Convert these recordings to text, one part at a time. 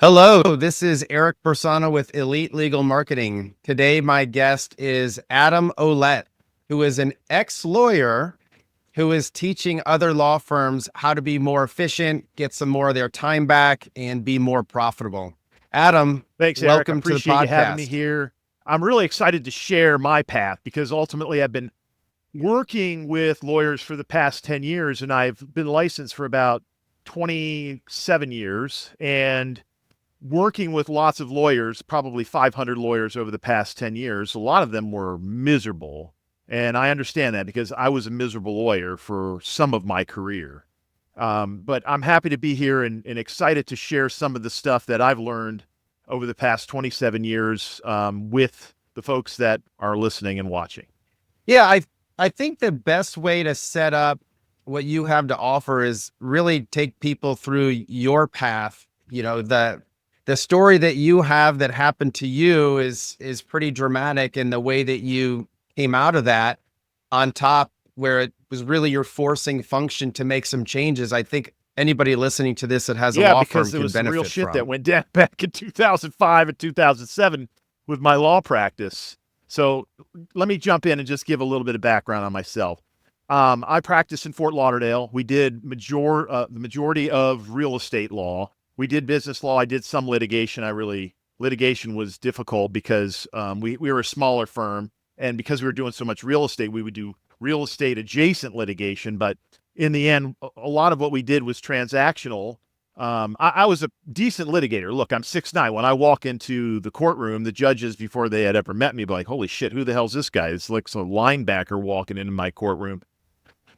Hello, this is Eric Persona with Elite Legal Marketing. Today, my guest is Adam Ouellette, who is an ex-lawyer who is teaching other law firms how to be more efficient, get some more of their time back, and be more profitable. Adam, Thanks, Eric. I welcome to the appreciate you having me podcast. here. I'm really excited to share my path because ultimately I've been working with lawyers for the past 10 years and I've been licensed for about 27 years and working with lots of lawyers, probably 500 lawyers over the past 10 years. A lot of them were miserable. And I understand that because I was a miserable lawyer for some of my career. But I'm happy to be here and excited to share some of the stuff that I've learned over the past 27 years with the folks that are listening and watching. Yeah, I think the best way to set up what you have to offer is really take people through your path. You know, the story that you have that happened to you is pretty dramatic in the way that you came out of that on top, where it was really your forcing function to make some changes. I think anybody listening to this that has a Yeah, law firm because there can was some real benefit shit that from. went down back in 2005 and 2007 with my law practice. So let me jump in and just give a little bit of background on myself. I practiced in Fort Lauderdale. We did the majority of real estate law. We did business law. I did some litigation. Litigation was difficult because we were a smaller firm. And because we were doing so much real estate, we would do real estate adjacent litigation. But in the end, a lot of what we did was transactional. I was a decent litigator. Look, I'm 6'9". When I walk into the courtroom, the judges, before they had ever met me, be like, holy shit, who the hell's this guy? It's like some linebacker walking into my courtroom.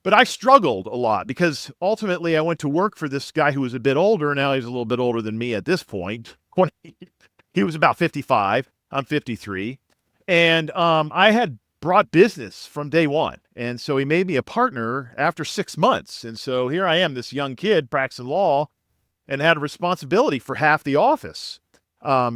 But I struggled a lot because ultimately I went to work for this guy who was a bit older. Now he's a little bit older than me at this point. He was about 55. I'm 53. And I had brought business from day one. And so he made me a partner after 6 months. And so here I am, this young kid practicing law and had a responsibility for half the office,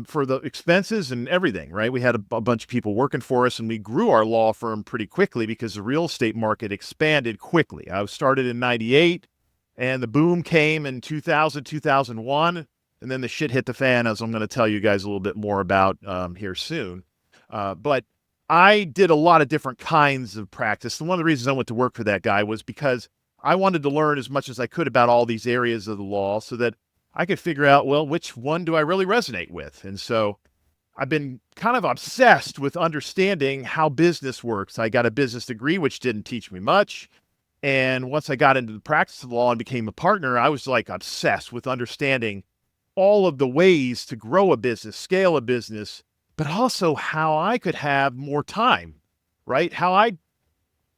for the expenses and everything, right? We had a bunch of people working for us and we grew our law firm pretty quickly because the real estate market expanded quickly. I started in 98 and the boom came in 2000, 2001. And then the shit hit the fan, as I'm going to tell you guys a little bit more about here soon. But I did a lot of different kinds of practice. And one of the reasons I went to work for that guy was because I wanted to learn as much as I could about all these areas of the law so that I could figure out, well, which one do I really resonate with? And so I've been kind of obsessed with understanding how business works. I got a business degree, which didn't teach me much. And once I got into the practice of law and became a partner, I was like obsessed with understanding all of the ways to grow a business, scale a business, but also how I could have more time, right? How I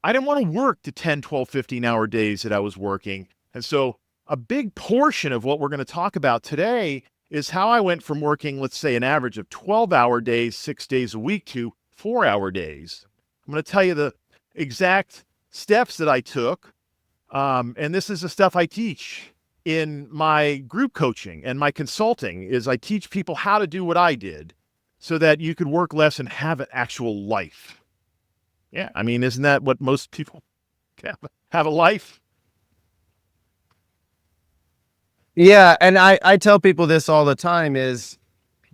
didn't want to work the 10, 12, 15-hour days that I was working. And so a big portion of what we're going to talk about today is how I went from working, let's say, an average of 12-hour days, 6 days a week to 4-hour days. I'm going to tell you the exact steps that I took. And this is the stuff I teach in my group coaching and my consulting is I teach people how to do what I did so that you could work less and have an actual life. Yeah, I mean, isn't that what most people have a life? Yeah, and I tell people this all the time is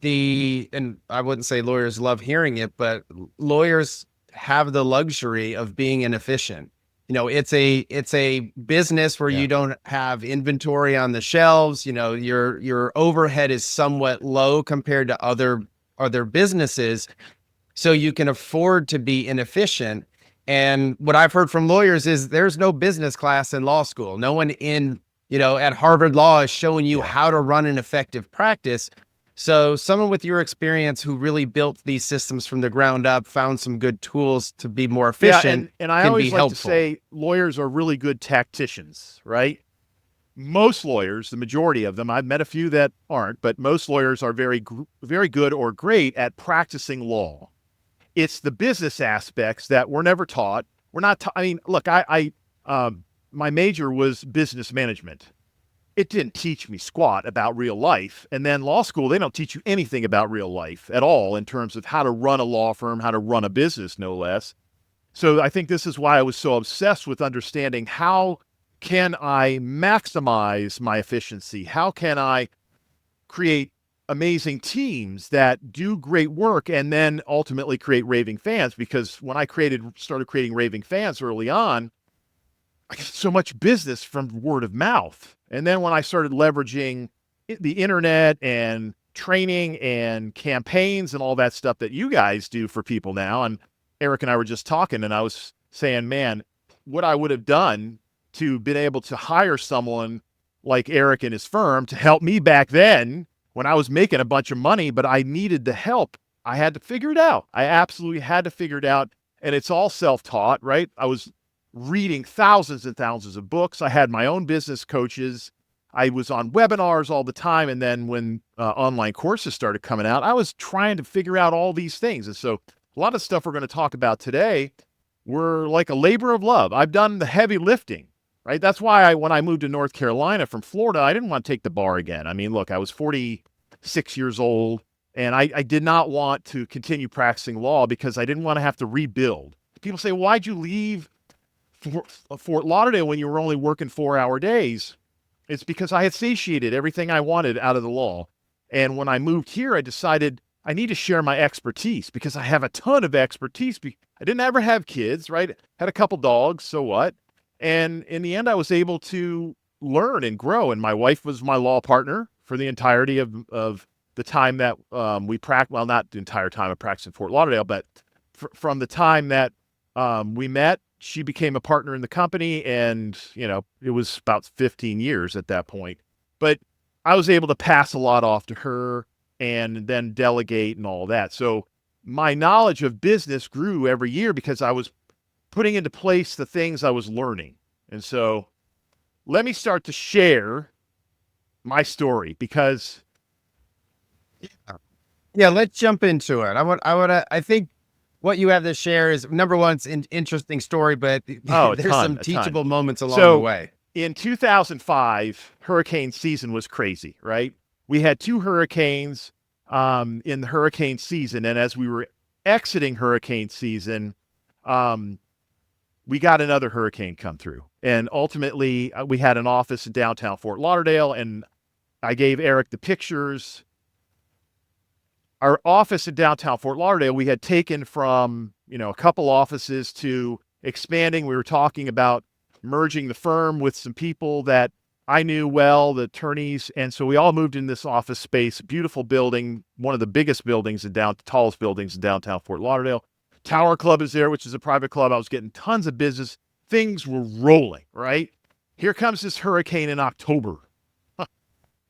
and I wouldn't say lawyers love hearing it, but lawyers have the luxury of being inefficient. You know, it's a business where Yeah. you don't have inventory on the shelves. You know, your overhead is somewhat low compared to other businesses, so you can afford to be inefficient. And what I've heard from lawyers is there's no business class in law school. No one at Harvard Law is showing you Yeah. how to run an effective practice. So someone with your experience who really built these systems from the ground up, found some good tools to be more Yeah, efficient, and I can be always like to helpful. say lawyers are really good tacticians, right? Most lawyers, the majority of them, I've met a few that aren't, but most lawyers are very good or great at practicing law. It's the business aspects that we're never taught. We're not. I mean, look, my major was business management. It didn't teach me squat about real life. And then law school, they don't teach you anything about real life at all in terms of how to run a law firm, how to run a business, no less. So I think this is why I was so obsessed with understanding how can I maximize my efficiency? How can I create amazing teams that do great work and then ultimately create raving fans. Because when I started creating raving fans early on, I got so much business from word of mouth. And then when I started leveraging the internet and training and campaigns and all that stuff that you guys do for people now, and Eric and I were just talking, and I was saying, man, what I would have done to been able to hire someone like Eric and his firm to help me back then when I was making a bunch of money, but I needed the help. I had to figure it out. I absolutely had to figure it out. And it's all self-taught, right? I was reading thousands and thousands of books. I had my own business coaches. I was on webinars all the time. And then when online courses started coming out, I was trying to figure out all these things. And so a lot of stuff we're going to talk about today were like a labor of love. I've done the heavy lifting, right? That's why when I moved to North Carolina from Florida, I didn't want to take the bar again. I mean, look, I was 46 years old, and I did not want to continue practicing law because I didn't want to have to rebuild. People say, why'd you leave Fort Lauderdale when you were only working 4-hour days? It's because I had satiated everything I wanted out of the law. And when I moved here, I decided I need to share my expertise because I have a ton of expertise. I didn't ever have kids, right? Had a couple dogs, so what? And in the end, I was able to learn and grow. And my wife was my law partner for the entirety of the time that we practiced. Well, not the entire time I practiced in Fort Lauderdale, but from the time that we met, she became a partner in the company. And, it was about 15 years at that point. But I was able to pass a lot off to her and then delegate and all that. So my knowledge of business grew every year because I was putting into place the things I was learning. And so let me start to share my story because Yeah, let's jump into it. I think what you have to share is, number one, it's an interesting story, but there's some teachable moments along the way. In 2005, hurricane season was crazy, right? We had 2 hurricanes in the hurricane season. And as we were exiting hurricane season, we got another hurricane come through. And ultimately, we had an office in downtown Fort Lauderdale, and I gave Eric the pictures. Our office in downtown Fort Lauderdale, we had taken from, a couple offices to expanding. We were talking about merging the firm with some people that I knew well, the attorneys. And so we all moved in this office space, beautiful building, one of the biggest buildings tallest buildings in downtown Fort Lauderdale. Tower Club is there, which is a private club. I was getting tons of business. Things were rolling, right? Here comes this hurricane in October.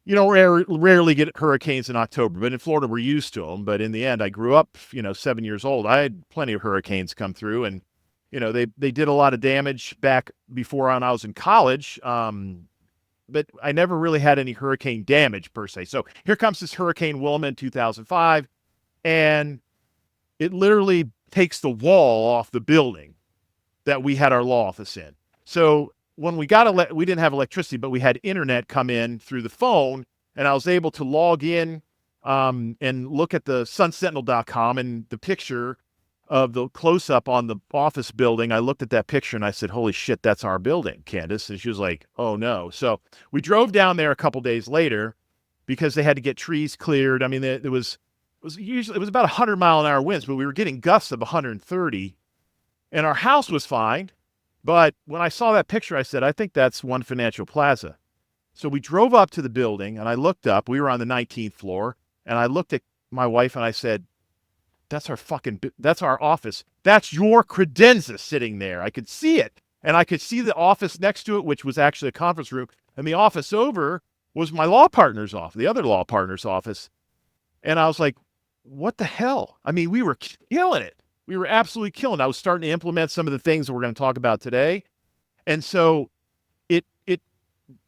Rarely get hurricanes in October, but in Florida, we're used to them. But in the end, I grew up, 7 years old. I had plenty of hurricanes come through, and, they did a lot of damage back before when I was in college. But I never really had any hurricane damage per se. So here comes this Hurricane Wilma in 2005, and it literally takes the wall off the building that we had our law office in. So when we we didn't have electricity, but we had internet come in through the phone, and I was able to log in and look at the sunsentinel.com and the picture of the close-up on the office building. I looked at that picture and I said, holy shit, that's our building, Candace. And she was like, oh no. So we drove down there a couple days later because they had to get trees cleared. I mean, it was about 100-mile-an-hour winds, but we were getting gusts of 130, and our house was fine. But when I saw that picture, I said, I think that's One Financial Plaza. So we drove up to the building, and I looked up. We were on the 19th floor, and I looked at my wife, and I said, that's our office. That's your credenza sitting there. I could see it. And I could see the office next to it, which was actually a conference room. And the office over was my law partner's office, the other law partner's office. And I was like, what the hell? I mean, we were killing it. We were absolutely killing it. I was starting to implement some of the things that we're going to talk about today. And so it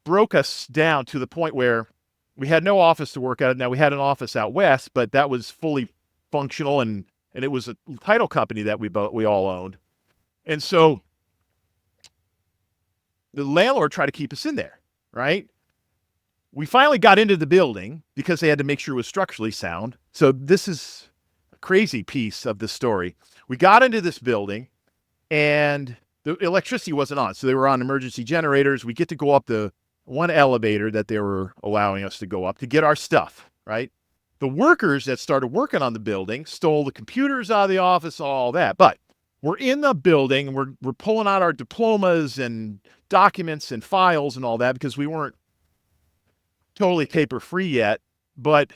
broke us down to the point where we had no office to work at. Now, we had an office out west, but that was fully functional, and it was a title company that we all owned. And so the landlord tried to keep us in there, right? We finally got into the building because they had to make sure it was structurally sound. So this is a crazy piece of the story. We got into this building, and the electricity wasn't on. So they were on emergency generators. We get to go up the one elevator that they were allowing us to go up to get our stuff, right? The workers that started working on the building stole the computers out of the office, all that. But we're in the building and we're pulling out our diplomas and documents and files and all that because we weren't totally paper free yet. But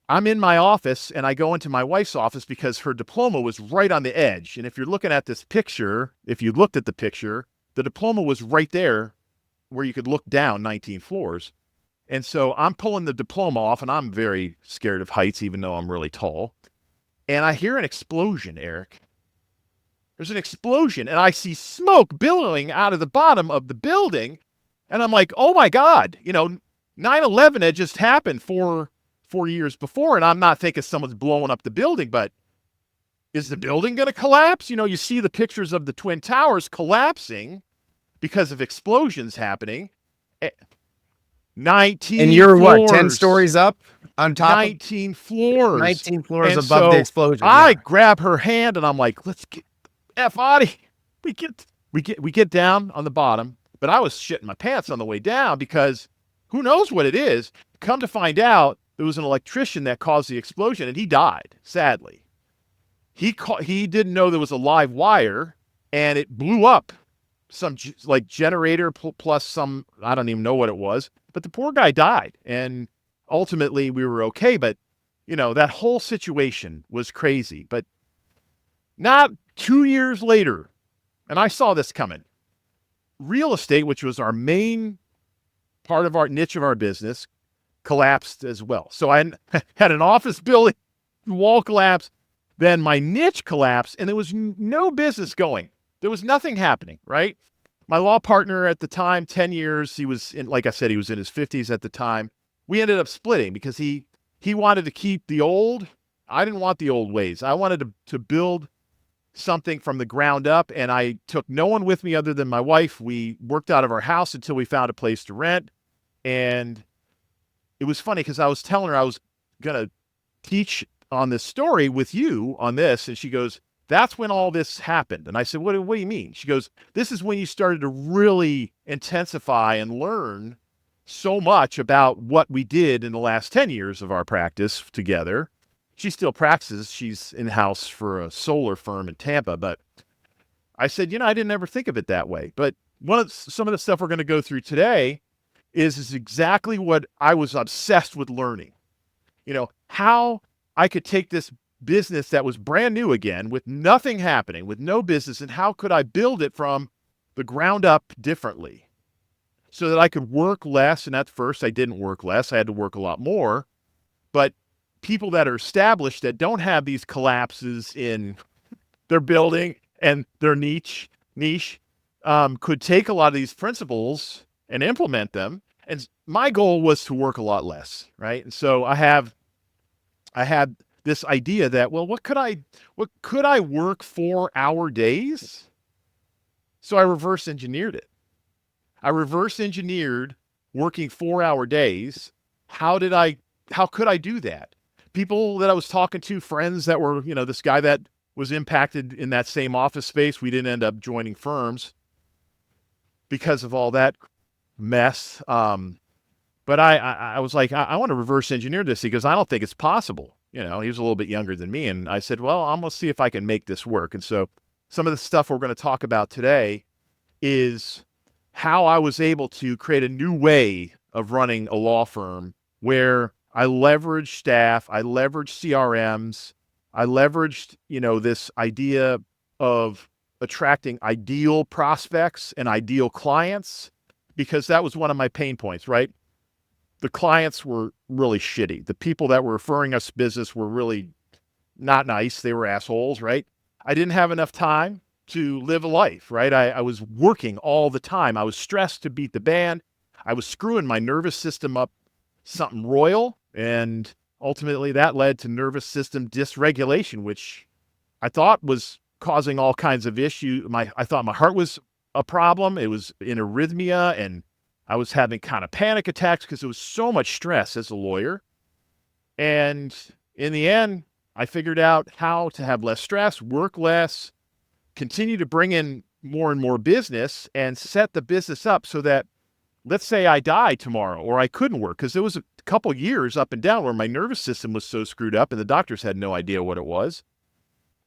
I'm in my office and I go into my wife's office because her diploma was right on the edge. And if you're looking at this picture, if you looked at the picture, the diploma was right there where you could look down 19 floors. And so I'm pulling the diploma off, and I'm very scared of heights, even though I'm really tall. And I hear an explosion, Eric. There's an explosion, and I see smoke billowing out of the bottom of the building. And I'm like, oh my God, 9/11 had just happened 4 years before, and I'm not thinking someone's blowing up the building, but is the building going to collapse? You see the pictures of the Twin Towers collapsing because of explosions happening. 19 And you're floors, what, 10 stories up on top 19 floors. 19 floors And above so the explosion. I Yeah. grab her hand and I'm like, let's get the F out of here. We get down on the bottom, but I was shitting my pants on the way down because who knows what it is. Come to find out, there was an electrician that caused the explosion and he died, sadly. He didn't know there was a live wire and it blew up some generator plus some, I don't even know what it was, but the poor guy died and ultimately we were okay. But that whole situation was crazy. But not 2 years later, and I saw this coming, real estate, which was our main part of our niche of our business, collapsed as well. So I had an office building wall collapse, then my niche collapsed and there was no business going. There was nothing happening, right? My law partner at the time, 10 years, he was like I said, he was in his 50s at the time. We ended up splitting because he wanted to keep the old. I didn't want the old ways. I wanted to build something from the ground up, and I took no one with me other than my wife. We worked out of our house until we found a place to rent. And it was funny because I was telling her I was going to teach on this story with you on this. And she goes, that's when all this happened. And I said, what do you mean? She goes, this is when you started to really intensify and learn so much about what we did in the last 10 years of our practice together. She still practices. She's in-house for a solar firm in Tampa. But I said, I didn't ever think of it that way. But some of the stuff we're going to go through today is exactly what I was obsessed with learning. How I could take this business that was brand new again with nothing happening, with no business, and how could I build it from the ground up differently so that I could work less. And at first I didn't work less. I had to work a lot more. But people that are established that don't have these collapses in their building and their niche could take a lot of these principles and implement them. And my goal was to work a lot less, right? And so I had this idea that, well, what could I work 4-hour days? So I reverse engineered it. I reverse engineered working 4-hour days. How could I do that? People that I was talking to, friends that were, this guy that was impacted in that same office space. We didn't end up joining firms because of all that mess. But I was like, I want to reverse engineer this because I don't think it's possible. He was a little bit younger than me. And I said, well, I'm going to see if I can make this work. And so some of the stuff we're going to talk about today is how I was able to create a new way of running a law firm where I leveraged staff, I leveraged CRMs, I leveraged, this idea of attracting ideal prospects and ideal clients, because that was one of my pain points, right? The clients were really shitty. The people that were referring us business were really not nice. They were assholes, right? I didn't have enough time to live a life, right? I was working all the time. I was stressed to beat the band. I was screwing my nervous system up something royal. And ultimately that led to nervous system dysregulation, which I thought was causing all kinds of issues. I thought my heart was a problem. It was in arrhythmia, and I was having kind of panic attacks because there was so much stress as a lawyer. And in the end, I figured out how to have less stress, work less, continue to bring in more and more business, and set the business up so that, let's say I died tomorrow or I couldn't work, because couple years up and down where my nervous system was so screwed up and the doctors had no idea what it was,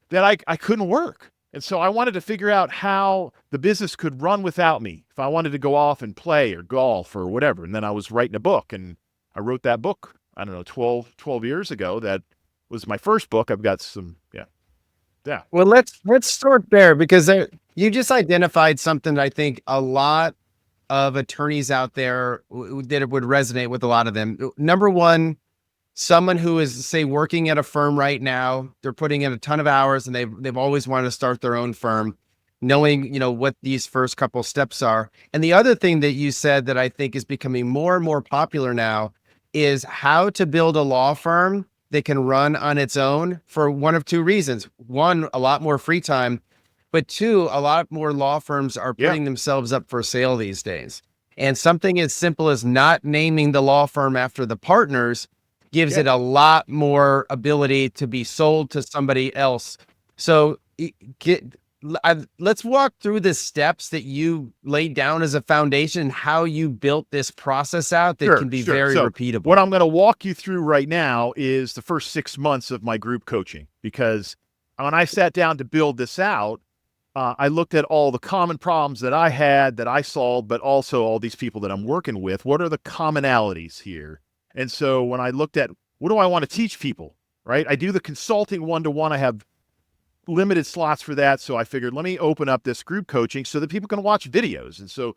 that I couldn't work. And so I wanted to figure out how the business could run without me if I wanted to go off and play or golf or whatever. And then I was writing a book, and I wrote that book, I don't know, 12 years ago. That was my first book. I've got some, yeah. Yeah. Well, let's start there, because you just identified something that I think a lot of attorneys out there that it would resonate with a lot of them. Number one, someone who is, say, working at a firm right now, they're putting in a ton of hours and they've always wanted to start their own firm, knowing, what these first couple steps are. And the other thing that you said that I think is becoming more and more popular now is how to build a law firm that can run on its own, for one of two reasons. One, a lot more free time, but two, a lot more law firms are putting themselves up for sale these days. And something as simple as not naming the law firm after the partners gives it a lot more ability to be sold to somebody else. So let's walk through the steps that you laid down as a foundation, how you built this process out that can be very repeatable. What I'm going to walk you through right now is the first 6 months of my group coaching, because when I sat down to build this out, I looked at all the common problems that I had, that I solved, but also all these people that I'm working with. What are the commonalities here? And so when I looked at what do I want to teach people, right? I do the consulting one-to-one. I have limited slots for that. So I figured, let me open up this group coaching so that people can watch videos. And so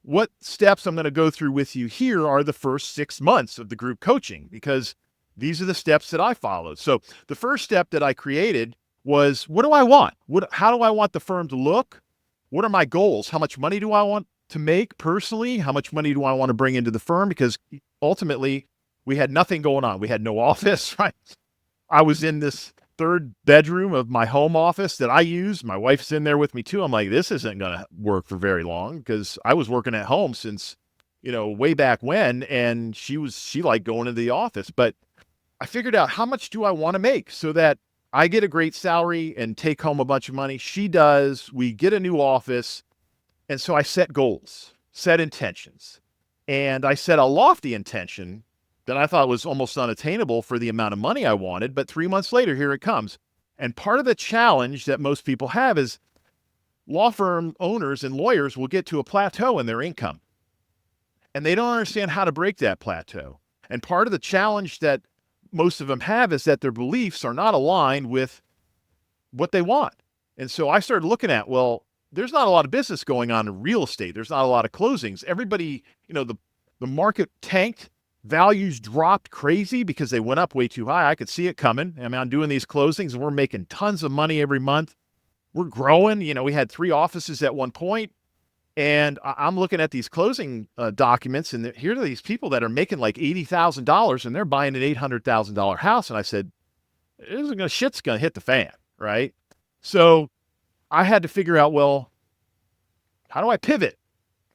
what steps I'm going to go through with you here are the first 6 months of the group coaching, because these are the steps that I followed. So the first step that I created was, what do I want? How do I want the firm to look? What are my goals? How much money do I want to make personally? How much money do I want to bring into the firm? Because ultimately, we had nothing going on. We had no office, right? I was in this third bedroom of my home office that I use. My wife's in there with me too. I'm like, this isn't going to work for very long, because I was working at home since, way back when, and she liked going to the office. But I figured out, how much do I want to make so that I get a great salary and take home a bunch of money. She does. We get a new office. And so I set goals, set intentions, and I set a lofty intention that I thought was almost unattainable for the amount of money I wanted. But 3 months later, here it comes. And part of the challenge that most people have is law firm owners and lawyers will get to a plateau in their income, and they don't understand how to break that plateau. And part of the challenge that most of them have is that their beliefs are not aligned with what they want. And so I started looking at, well, there's not a lot of business going on in real estate. There's not a lot of closings. Everybody, the market tanked. Values dropped crazy because they went up way too high. I could see it coming. I mean, I'm doing these closings and we're making tons of money every month. We're growing. We had 3 offices at one point, and I'm looking at these closing documents, and here are these people that are making like $80,000 and they're buying an $800,000 house. And I said, shit's going to hit the fan, right? So I had to figure out, well, how do I pivot?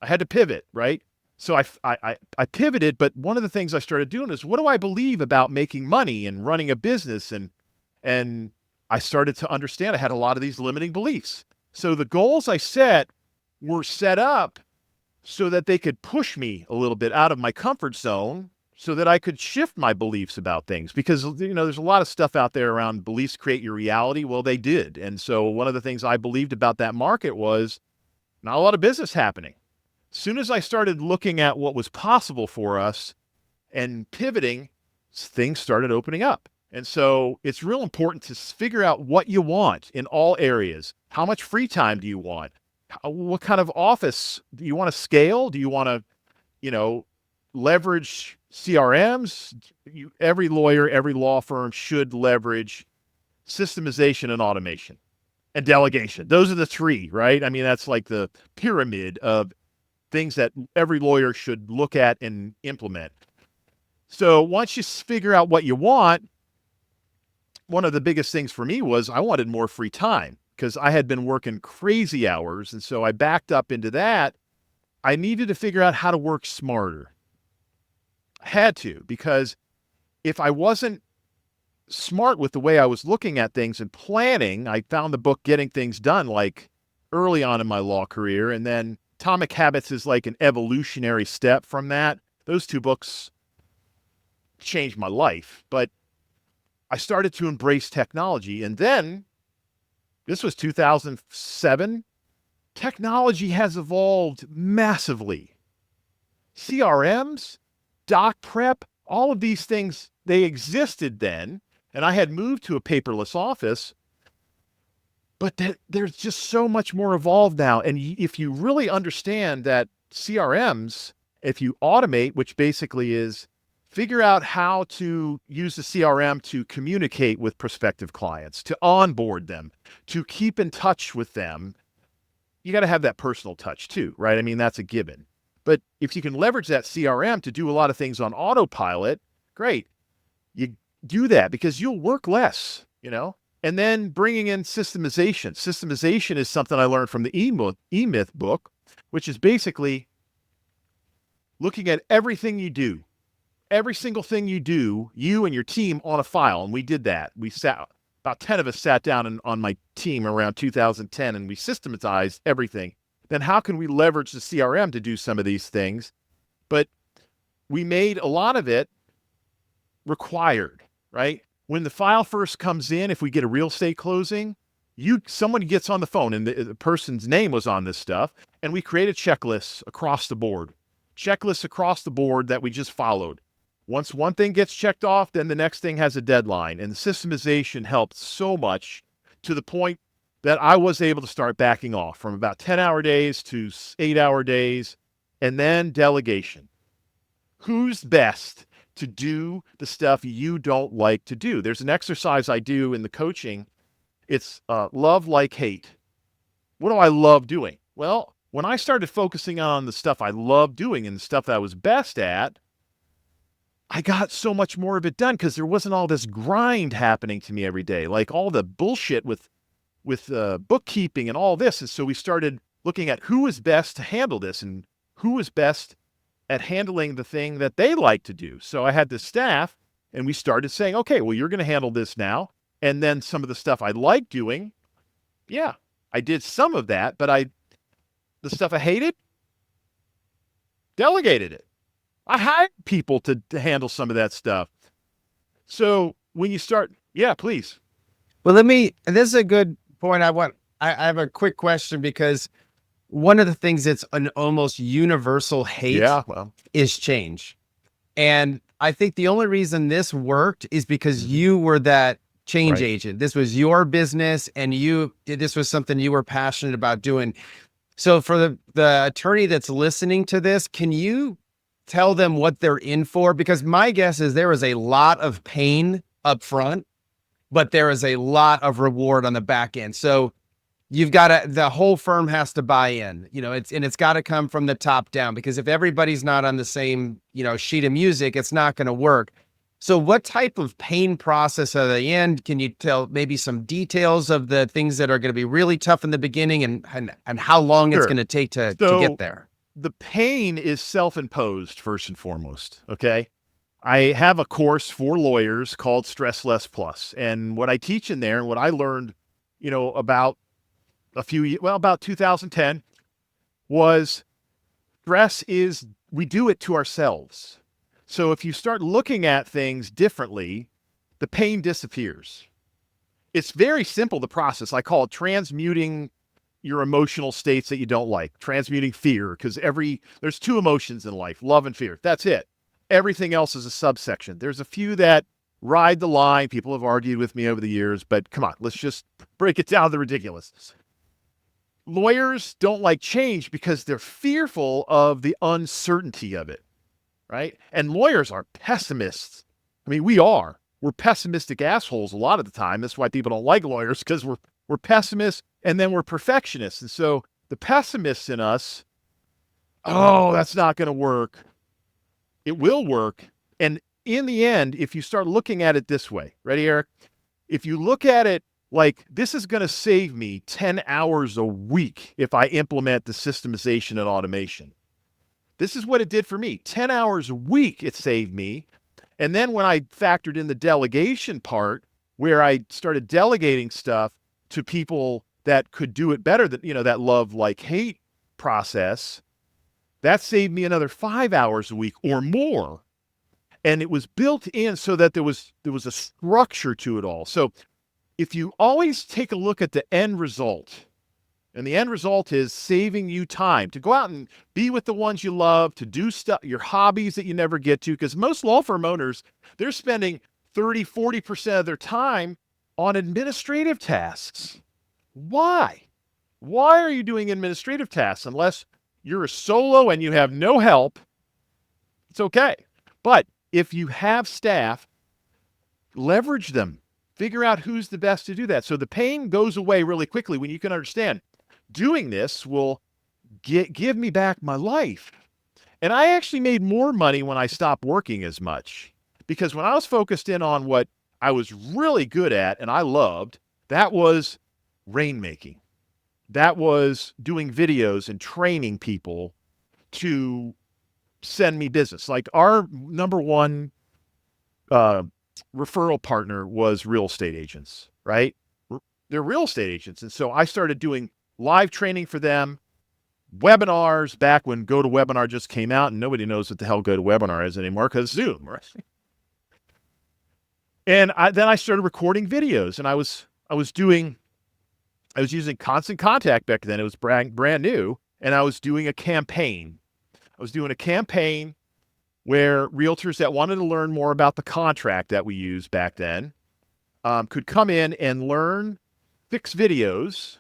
I had to pivot, right? So I pivoted, but one of the things I started doing is, what do I believe about making money and running a business? And I started to understand I had a lot of these limiting beliefs. So the goals I set were set up so that they could push me a little bit out of my comfort zone, so that I could shift my beliefs about things. Because, there's a lot of stuff out there around beliefs create your reality. Well, they did. And so one of the things I believed about that market was not a lot of business happening. As soon as I started looking at what was possible for us and pivoting, things started opening up. And so it's real important to figure out what you want in all areas. How much free time do you want? What kind of office do you want to scale? Do you want to, leverage CRMs? Every lawyer, every law firm should leverage systemization and automation and delegation. Those are the 3, right? I mean, that's like the pyramid of things that every lawyer should look at and implement. So once you figure out what you want, one of the biggest things for me was I wanted more free time, because I had been working crazy hours. And so I backed up into that. I needed to figure out how to work smarter. I had to, because if I wasn't smart with the way I was looking at things and planning, I found the book Getting Things Done like early on in my law career. And then Atomic Habits is like an evolutionary step from that. Those 2 books changed my life, but I started to embrace technology. And then this was 2007. Technology has evolved massively. CRMs, doc prep, all of these things, they existed then. And I had moved to a paperless office, but there's just so much more evolved now. And if you really understand that CRMs, if you automate, which basically is figure out how to use the CRM to communicate with prospective clients, to onboard them, to keep in touch with them, you got to have that personal touch too, right? I mean, that's a given. But if you can leverage that CRM to do a lot of things on autopilot, great. You do that because you'll work less, And then bringing in systemization. Systemization is something I learned from the E-Myth book, which is basically looking at everything you do, every single thing you do, you and your team on a file. And we did that. About 10 of us sat down on my team around 2010 and we systematized everything. Then how can we leverage the CRM to do some of these things? But we made a lot of it required, right? When the file first comes in, if we get a real estate closing, someone gets on the phone and the person's name was on this stuff. And we created checklists across the board that we just followed. Once one thing gets checked off, then the next thing has a deadline. And the systemization helped so much to the point that I was able to start backing off from about 10-hour days to 8-hour days, and then delegation. Who's best to do the stuff you don't like to do? There's an exercise I do in the coaching. It's love, like, hate. What do I love doing? Well, when I started focusing on the stuff I love doing and the stuff that I was best at, I got so much more of it done because there wasn't all this grind happening to me every day, like all the bullshit with bookkeeping and all this. And so we started looking at who is best to handle this and who is best at handling the thing that they like to do. So I had this staff and we started saying, okay, well, you're going to handle this now. And then some of the stuff I like doing, yeah, I did some of that, but the stuff I hated, delegated it. I hired people to handle some of that stuff. So when you start, yeah, please. Well, this is a good point. I have a quick question because one of the things that's an almost universal hate is change. And I think the only reason this worked is because you were that change agent. This was your business and this was something you were passionate about doing. So for the attorney that's listening to this, can you tell them what they're in for? Because my guess is there is a lot of pain up front, but there is a lot of reward on the back end. So the whole firm has to buy in, it's got to come from the top down, because if everybody's not on the same, sheet of music, it's not going to work. So what type of pain process are they in? Can you tell maybe some details of the things that are going to be really tough in the beginning and how long it's going to take to get there? The pain is self-imposed first and foremost. Okay. I have a course for lawyers called Stress Less Plus. And what I teach in there and what I learned, about about 2010 was we do it to ourselves. So if you start looking at things differently, the pain disappears. It's very simple, the process. I call it transmuting your emotional states that you don't like, transmuting fear, because there's two emotions in life, love and fear. That's it. Everything else is a subsection. There's a few that ride the line. People have argued with me over the years, but come on, let's just break it down to the ridiculousness. Lawyers don't like change because they're fearful of the uncertainty of it, right? And lawyers are pessimists. I mean, we're pessimistic assholes a lot of the time. That's why people don't like lawyers, because we're pessimists and then we're perfectionists. And so the pessimists in us, that's not going to work. It will work. And in the end, if you start looking at it this way, ready, Eric? If you look at it like, this is going to save me 10 hours a week if I implement the systemization and automation. This is what it did for me. 10 hours a week it saved me. And then when I factored in the delegation part, where I started delegating stuff to people that could do it better, that love, like, hate process, that saved me another 5 hours a week or more. And it was built in so that there was a structure to it all. So if you always take a look at the end result, and the end result is saving you time to go out and be with the ones you love, to do stuff, your hobbies that you never get to, because most law firm owners, they're spending 30, 40% of their time on administrative tasks. Why? Why are you doing administrative tasks? Unless you're a solo and you have no help, it's okay. But if you have staff, leverage them. Figure out who's the best to do that. So the pain goes away really quickly when you can understand doing this will give me back my life. And I actually made more money when I stopped working as much, because when I was focused in on what I was really good at and I loved, that was rainmaking. That was doing videos and training people to send me business. Like our number one referral partner was real estate agents, right? They're real estate agents. And so I started doing live training for them, webinars back when GoToWebinar just came out, and nobody knows what the hell GoToWebinar is anymore because Zoom, right? And then I started recording videos, and I was using Constant Contact back then. It was brand new, and I was doing a campaign. I was doing a campaign where realtors that wanted to learn more about the contract that we used back then could come in and learn 6 videos.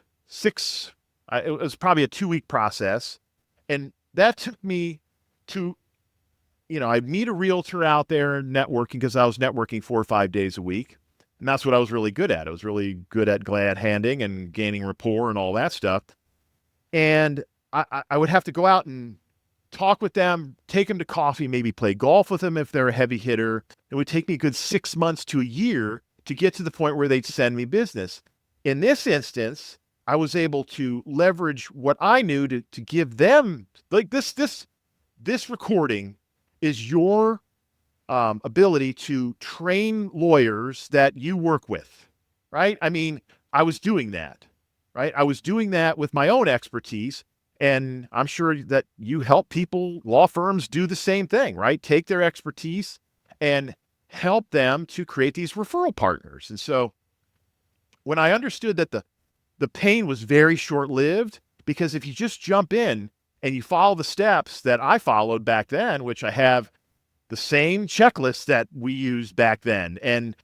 It was probably a 2-week process. And that took me to, I'd meet a realtor out there networking, because I was networking 4 or 5 days a week. And that's what I was really good at. I was really good at glad handing and gaining rapport and all that stuff. And I would have to go out and talk with them, take them to coffee, maybe play golf with them if they're a heavy hitter. It would take me a good 6 months to a year to get to the point where they'd send me business. In this instance, I was able to leverage what I knew to give them, like this recording is your ability to train lawyers that you work with, right? I mean, I was doing that, right? I was doing that with my own expertise. And I'm sure that you help people, law firms, do the same thing, right? Take their expertise and help them to create these referral partners. And so when I understood that the pain was very short-lived, because if you just jump in and you follow the steps that I followed back then, which I have the same checklist that we used back then, and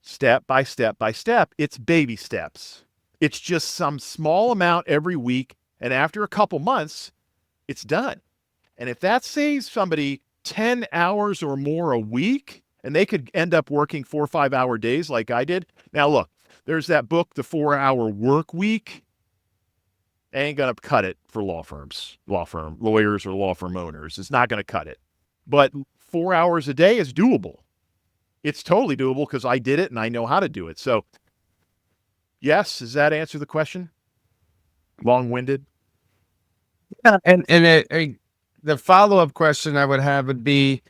step by step by step, it's baby steps. It's just some small amount every week. And after a couple months, it's done. And if that saves somebody 10 hours or more a week, and they could end up working 4 or 5 hour days like I did. Now, look, there's that book, The 4-Hour Work Week. Ain't going to cut it for lawyers or law firm owners. It's not going to cut it. But 4 hours a day is doable. It's totally doable because I did it and I know how to do it. So, yes, does that answer the question? Long-winded. Yeah, and the follow-up question I would have would be,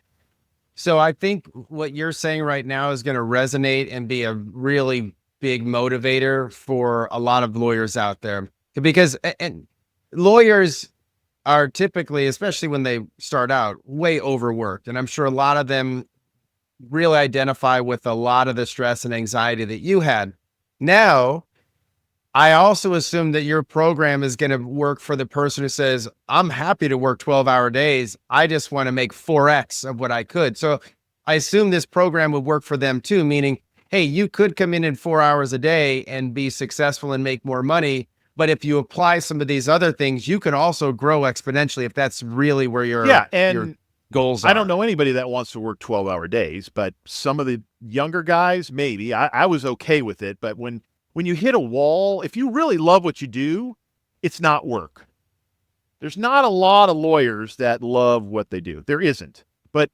so I think what you're saying right now is going to resonate and be a really big motivator for a lot of lawyers out there, because and lawyers are typically, especially when they start out, way overworked. And I'm sure a lot of them really identify with a lot of the stress and anxiety that you had. Now, I also assume that your program is going to work for the person who says, I'm happy to work 12-hour days. I just want to make 4x of what I could. So I assume this program would work for them too, meaning, hey, you could come in 4 hours a day and be successful and make more money. But if you apply some of these other things, you can also grow exponentially if that's really where your goals are. I don't know anybody that wants to work 12-hour days, but some of the younger guys, maybe. I was okay with it. But when you hit a wall, if you really love what you do, it's not work. There's not a lot of lawyers that love what they do. There isn't. But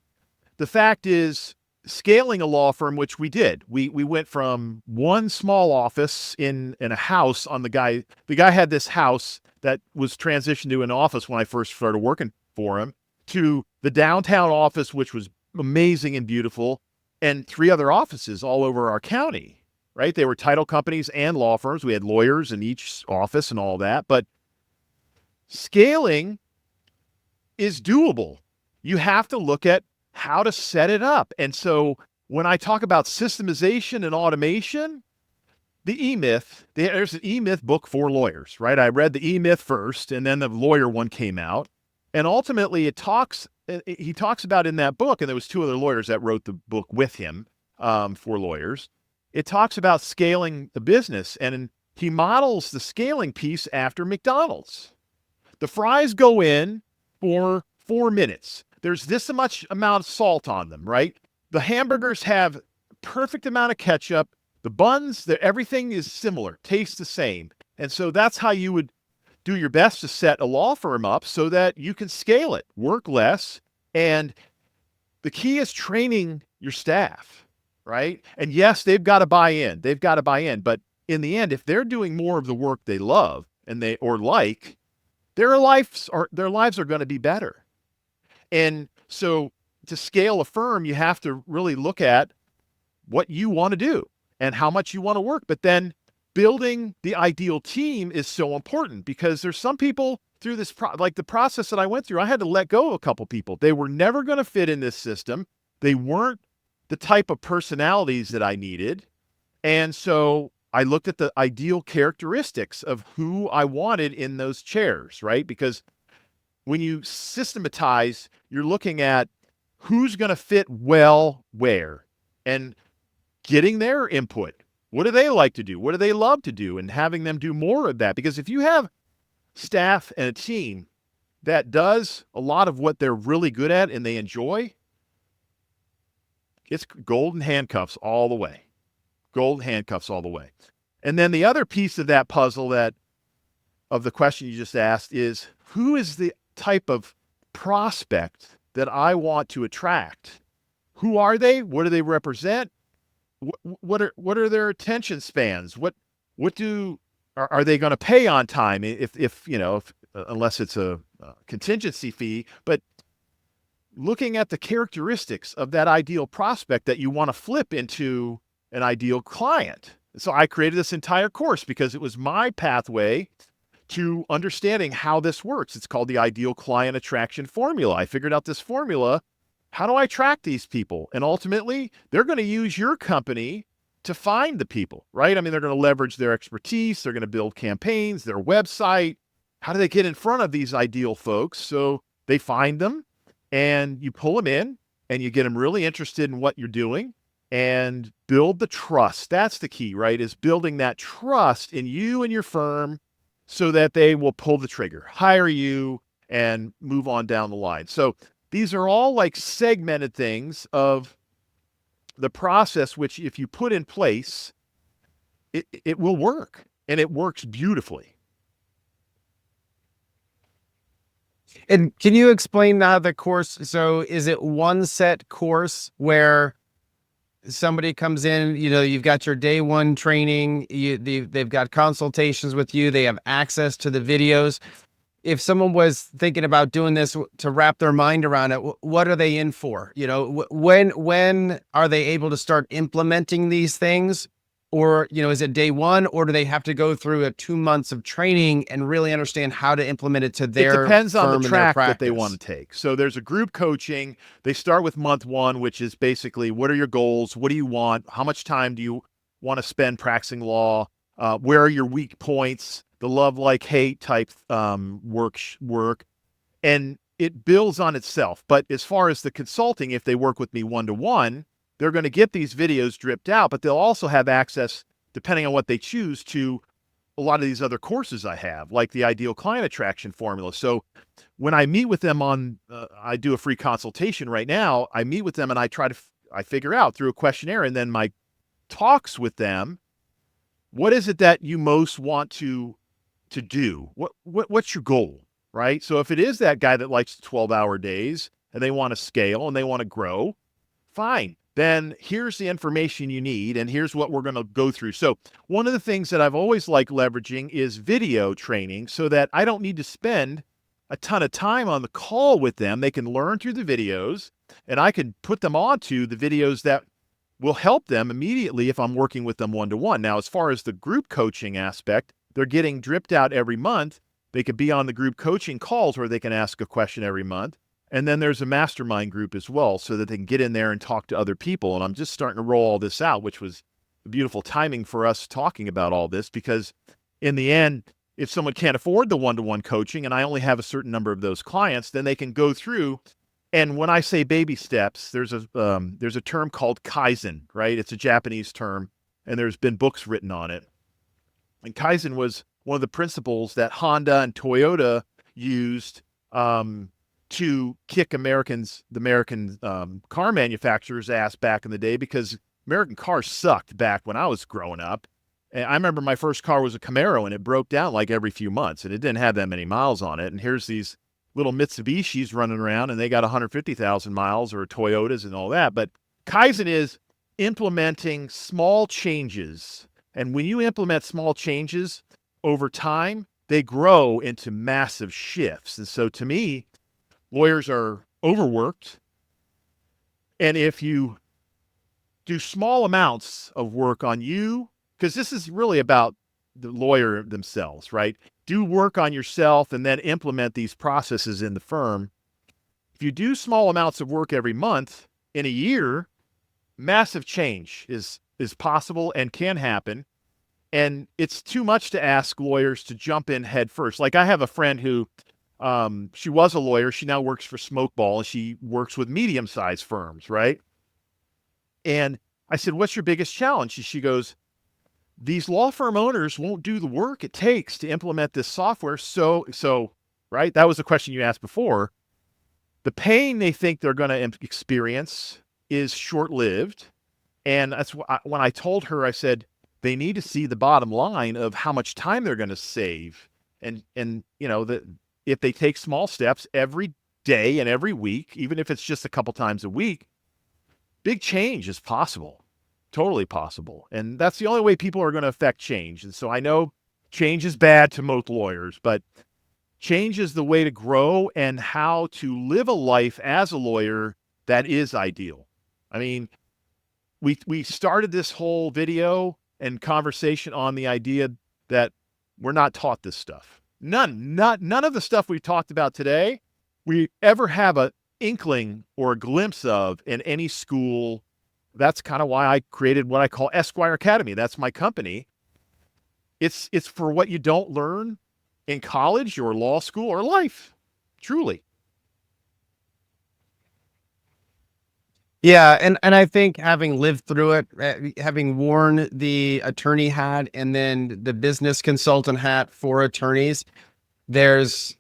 the fact is, scaling a law firm, which we did, we went from one small office in a house on the guy had this house that was transitioned to an office when I first started working for him, to the downtown office, which was amazing and beautiful, and 3 other offices all over our county. Right? They were title companies and law firms. We had lawyers in each office and all that. But scaling is doable. You have to look at how to set it up. And so when I talk about systemization and automation, the E-Myth, there's an E-Myth book for lawyers, right? I read the E-Myth first, and then the lawyer one came out. And ultimately he talks about in that book, and there was two other lawyers that wrote the book with him for lawyers. It talks about scaling the business, and he models the scaling piece after McDonald's. The fries go in for 4 minutes. There's this much amount of salt on them, right? The hamburgers have perfect amount of ketchup. The buns, everything is similar, tastes the same. And so that's how you would do your best to set a law firm up so that you can scale it, work less. And the key is training your staff, right? And yes, they've got to buy in. They've got to buy in. But in the end, if they're doing more of the work they love and or like, their lives are going to be better. And so to scale a firm, you have to really look at what you want to do and how much you want to work. But then building the ideal team is so important, because there's some people through this, like the process that I went through, I had to let go of a couple people. They were never going to fit in this system. They weren't the type of personalities that I needed. And so I looked at the ideal characteristics of who I wanted in those chairs, right? Because when you systematize, you're looking at who's going to fit well where, and getting their input. What do they like to do? What do they love to do? And having them do more of that. Because if you have staff and a team that does a lot of what they're really good at and they enjoy, it's golden handcuffs all the way. Golden handcuffs all the way. And then the other piece of that puzzle of the question you just asked is, who is the type of prospect that I want to attract? Who are they? What do they represent? What are their attention spans? Are they going to pay on time? If unless it's a contingency fee, but looking at the characteristics of that ideal prospect that you want to flip into an ideal client. So I created this entire course because it was my pathway to understanding how this works. It's called the Ideal Client Attraction Formula. I figured out this formula. How do I attract these people? And ultimately, they're going to use your company to find the people, right? I mean, they're going to leverage their expertise. They're going to build campaigns, their website. How do they get in front of these ideal folks? So they find them, and you pull them in, and you get them really interested in what you're doing and build the trust. That's the key, right? Is building that trust in you and your firm so that they will pull the trigger, hire you, and move on down the line. So these are all like segmented things of the process, which if you put in place, it will work, and it works beautifully. And can you explain now the course? So is it one set course where somebody comes in, you've got your day one training, they've got consultations with you, they have access to the videos. If someone was thinking about doing this to wrap their mind around it, what are they in for? When are they able to start implementing these things? Or, is it day one, or do they have to go through 2 months of training and really understand how to implement it to their It depends on firm the and their track that practice? they want to take. So there's a group coaching. They start with month one, which is basically, what are your goals? What do you want? How much time do you want to spend practicing law? Where are your weak points? The love, like, hate type work. And it builds on itself. But as far as the consulting, if they work with me one-to-one, they're going to get these videos dripped out, but they'll also have access, depending on what they choose, to a lot of these other courses I have, like the Ideal Client Attraction Formula. So when I meet with them I do a free consultation right now, I meet with them and I figure out through a questionnaire, and then my talks with them, what is it that you most want to do? What's your goal, right? So if it is that guy that likes 12-hour days and they want to scale and they want to grow, fine. Then here's the information you need, and here's what we're going to go through. So one of the things that I've always liked leveraging is video training, so that I don't need to spend a ton of time on the call with them. They can learn through the videos, and I can put them onto the videos that will help them immediately if I'm working with them one-to-one. Now, as far as the group coaching aspect, they're getting dripped out every month. They could be on the group coaching calls where they can ask a question every month. And then there's a mastermind group as well, so that they can get in there and talk to other people. And I'm just starting to roll all this out, which was beautiful timing for us talking about all this, because in the end, if someone can't afford the one-to-one coaching and I only have a certain number of those clients, then they can go through. And when I say baby steps, there's a term called Kaizen, right? It's a Japanese term, and there's been books written on it. And Kaizen was one of the principles that Honda and Toyota used to kick the American car manufacturers' ass back in the day, because American cars sucked back when I was growing up. And I remember my first car was a Camaro, and it broke down like every few months, and it didn't have that many miles on it. And here's these little Mitsubishis running around, and they got 150,000 miles, or Toyotas and all that. But Kaizen is implementing small changes. And when you implement small changes over time, they grow into massive shifts. And so to me, lawyers are overworked. And if you do small amounts of work on you, because this is really about the lawyer themselves, right? Do work on yourself and then implement these processes in the firm. If you do small amounts of work every month, in a year, massive change is possible and can happen. And it's too much to ask lawyers to jump in head first. Like, I have a friend who, she was a lawyer. She now works for Smokeball, and she works with medium-sized firms, right? And I said, what's your biggest challenge? She goes, these law firm owners won't do the work it takes to implement this software. So, right? That was the question you asked before. The pain they think they're going to experience is short-lived. And that's when I told her, I said, they need to see the bottom line of how much time they're going to save. And you know, that if they take small steps every day and every week, even if it's just a couple times a week, big change is possible. Totally possible. And that's the only way people are going to affect change. And so I know change is bad to most lawyers, but change is the way to grow and how to live a life as a lawyer that is ideal. I mean, we started this whole video and conversation on the idea that we're not taught this stuff. None of the stuff we talked about today, we ever have an inkling or a glimpse of in any school. That's kind of why I created what I call Esquire Academy. That's my company. It's for what you don't learn in college or law school or life, truly. Yeah, and I think having lived through it, having worn the attorney hat and then the business consultant hat for attorneys, there's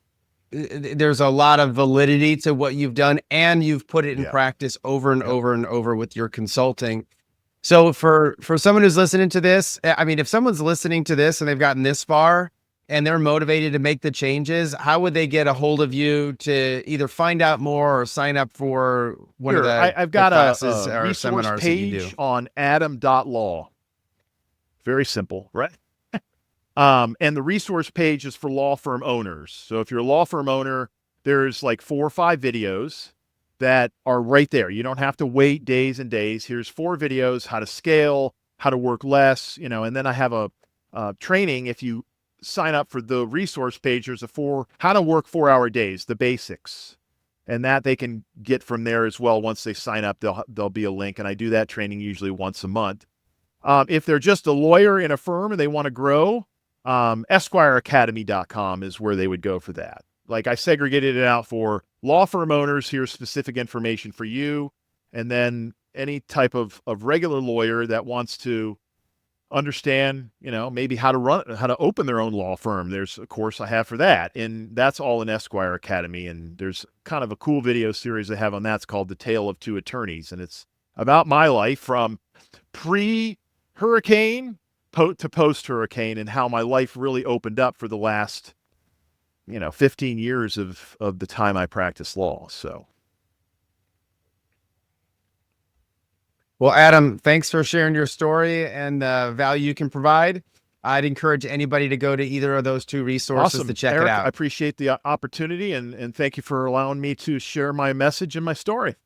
a lot of validity to what you've done, and you've put it in practice over and over and over with your consulting. So for someone who's listening to this, I mean, if someone's listening to this and they've gotten this far and they're motivated to make the changes, how would they get a hold of you to either find out more or sign up for one of the I've got classes a or resource seminars that you do? page on adam.law. Very simple, right? And the resource page is for law firm owners. So if you're a law firm owner, there's like 4 or 5 videos that are right there. You don't have to wait days and days. Here's 4 videos: how to scale, how to work less, you know, and then I have a training. If you sign up for the resource page, there's how to work 4-hour days, the basics, and that they can get from there as well. Once they sign up, there'll be a link, and I do that training usually once a month. If they're just a lawyer in a firm and they want to grow, EsquireAcademy.com is where they would go for that. Like, I segregated it out for law firm owners. Here's specific information for you. And then any type of regular lawyer that wants to understand, you know, maybe how to open their own law firm. There's a course I have for that. And that's all in Esquire Academy. And there's kind of a cool video series I have on that. It's called The Tale of Two Attorneys. And it's about my life from pre-hurricane to post-hurricane, and how my life really opened up for the last, 15 years of the time I practiced law. So. Well, Adam, thanks for sharing your story and the value you can provide. I'd encourage anybody to go to either of those 2 resources to check Eric, it out. I appreciate the opportunity, and thank you for allowing me to share my message and my story.